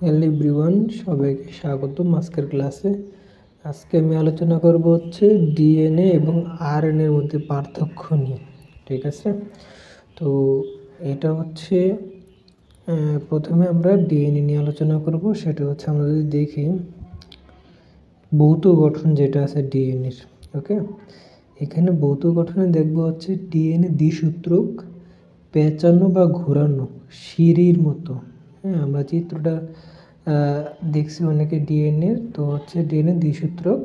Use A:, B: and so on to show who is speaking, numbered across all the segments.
A: Hello everyone, সবাইকে স্বাগতম আজকের ক্লাসে। আজকে আমি আলোচনা করব হচ্ছে ডিএনএ এবং আরএনএর মধ্যে পার্থক্য নিয়ে। ঠিক আছে, তো এটা হচ্ছে প্রথমে আমরা ডিএনএ নিয়ে আলোচনা করব। সেটা হচ্ছে আমরা যদি দেখি ভৌত গঠন যেটা আছে ডিএনএর, ওকে, এখানে ভৌত গঠনে দেখব হচ্ছে ডিএনএ দ্বিসূত্রক, পেঁচানো বা ঘোরানো সিঁড়ির মতো। হ্যাঁ, আমরা চিত্রটা দেখছি অনেকে ডিএনএর, তো হচ্ছে ডিএনএ দ্বিসূত্রক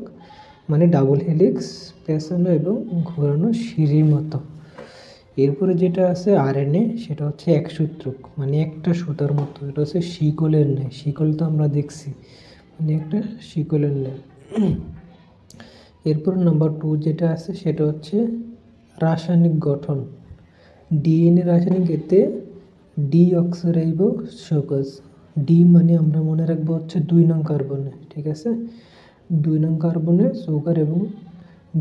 A: মানে ডাবল হেলিক্স, পেঁচানো এবং ঘোরানো সিঁড়ির মতো। এরপরে যেটা আছে আরএনএ, সেটা হচ্ছে একসূত্রক মানে একটা সুতার মতো। এটা হচ্ছে শিকলের ন্যায়, শিকল তো আমরা দেখছি, মানে একটা শিকলের ন্যায়। এরপর নাম্বার 2 যেটা আছে সেটা হচ্ছে রাসায়নিক গঠন। ডিএনএ রাসায়নিক এতে ডিঅক্সিরাইবো সুগার। ডি মানে আমরা মনে রাখবো হচ্ছে 2 নং কার্বনে, ঠিক আছে, 2 নং কার্বনে সুগার এবং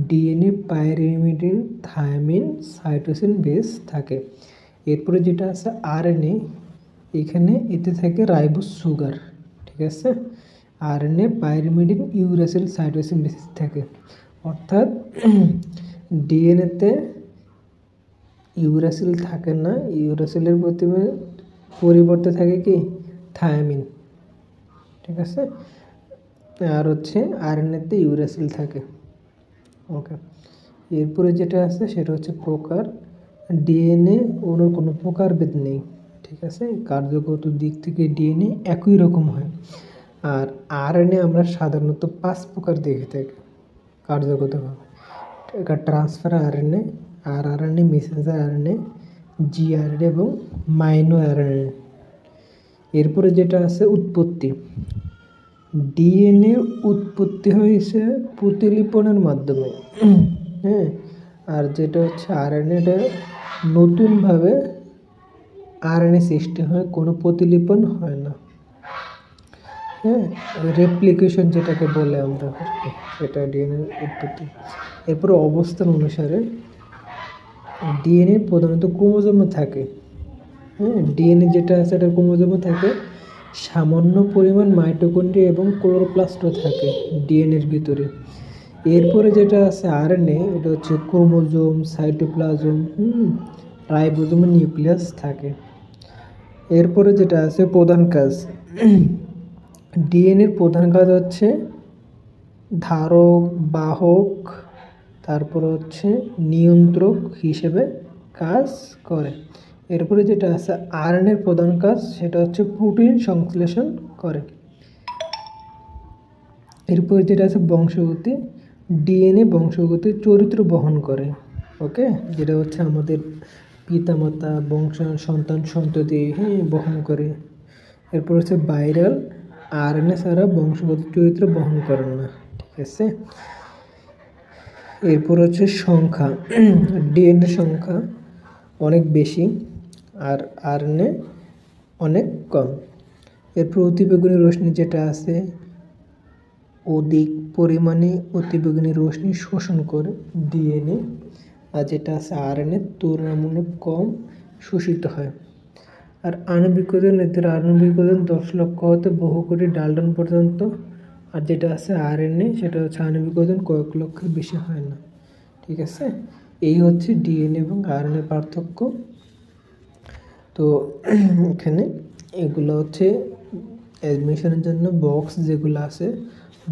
A: DNA pyrimidine, thymine, cytosine base থাকে। এরপরে যেটা আছে আরএনএ, এখানে এতে থাকে রাইবোজ সুগার, ঠিক আছে, RNA pyrimidine, uracil, cytosine base থাকে। অর্থাৎ ডিএনএতে ইউরাসিল থাকে না, ইউরাসিলের পরিবর্তে থাকে কি থায়ামিন, ঠিক আছে, আর হচ্ছে আরএনএতে ইউরাসিল থাকে। ওকে, এরপরে যেটা আছে সেটা হচ্ছে প্রকার। ডিএনএ অণুর কোনো প্রকারভেদ নেই, ঠিক আছে, কার্যগত দিক থেকে ডিএনএ একই রকম হয়। আর আরএনএ আমরা সাধারণত 5 প্রকার দেখে থাকি কার্যগতভাবে। এটা transfer RNA, rRNA, messenger RNA, gRNA এবং মাইনো আরএনএ। এরপরে যেটা আছে উৎপত্তি। ডিএনএ উৎপত্তি হয়েছে প্রতিলিপনের মাধ্যমে, হ্যাঁ, আর যেটা হচ্ছে আরএনএটা নতুনভাবে আরএনএ সৃষ্টি হয়, কোনো প্রতিলিপন হয় না। হ্যাঁ, রেপ্লিকেশন যেটাকে বলে আমরা, সেটা ডিএনএ উৎপত্তি। এরপরে অবস্থান অনুসারে ডিএনএ প্রধানত ক্রোমোজোমে থাকে। হ্যাঁ, ডিএনএ যেটা আছে এটা ক্রোমোজোমে থাকে, সামান্য পরিমাণ মাইটোকন্ড্রিয়া এবং ক্লোরোপ্লাস্টও থাকে ডিএনএর ভিতরে। এরপরে যেটা আছে আরএনএ, এটা হচ্ছে ক্রোমোজোম, সাইটোপ্লাজম, রাইবোজোম, নিউক্লিয়াস থাকে। এরপরে যেটা আছে প্রধান কাজ, ডিএনএর প্রধান কাজ হচ্ছে ধারক, বাহক, তারপর হচ্ছে নিয়ন্ত্রক হিসেবে কাজ করে। এরপরে যেটা আছে আরএনএর প্রধান কাজ, সেটা হচ্ছে প্রোটিন সংশ্লেষণ করে। এরপরে যেটা আছে বংশগতি। ডিএনএ বংশগতির চরিত্র বহন করে, ওকে, যেটা হচ্ছে আমাদের পিতামাতা, বংশ, সন্তান, সন্ততি, বহন করে। এরপর হচ্ছে ভাইরাল। আরএনএ ছাড়া বংশগত চরিত্র বহন করে না, ঠিক আছে। এরপর হচ্ছে সংখ্যা। ডিএনএ সংখ্যা অনেক বেশি আর আরএনএ অনেক কম। এরপর অতিবেগুনি রশ্মি যেটা আছে, অধিক পরিমাণে অতিবেগুনি রশ্মি শোষণ করে ডিএনএ, আর যেটা আছে আরএনএ তুলনামূলক কম শোষিত হয়। আর আণবিক ওজন, এদের আণবিক ওজন 10 লক্ষ হতে বহু কোটি ডাল্টন পর্যন্ত। আর যেটা আছে আরএনএ, সেটা হচ্ছে আণবিক ওজন কয়েক লক্ষের বেশি হয় না, ঠিক আছে। এই হচ্ছে ডিএনএ এবং আরএনএ পার্থক্য। তো এখানে এগুলো হচ্ছে অ্যাডমিশনের জন্য বক্স যেগুলো আছে,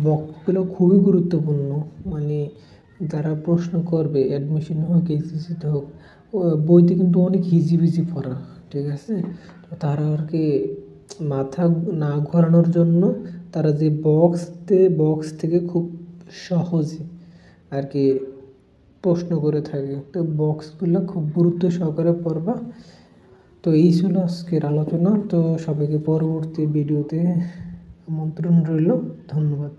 A: বক্সগুলো খুবই গুরুত্বপূর্ণ। মানে যারা প্রশ্ন করবে অ্যাডমিশন হোক, এইচএসসিতে হোক, বইতে কিন্তু অনেক হিজিবিজি পড়া, ঠিক আছে, তো তারা আর কি মাথা না ঘোরানোর জন্য তারা যে বক্স থেকে খুব সহজে আর কি প্রশ্ন করে থাকে, তো বক্সগুলো খুব গুরুত্ব সহকারে পড়বা। তো এই ছিল আজকের আলোচনা। তো সবাইকে পরবর্তী ভিডিওতে আমন্ত্রণ রইল। ধন্যবাদ।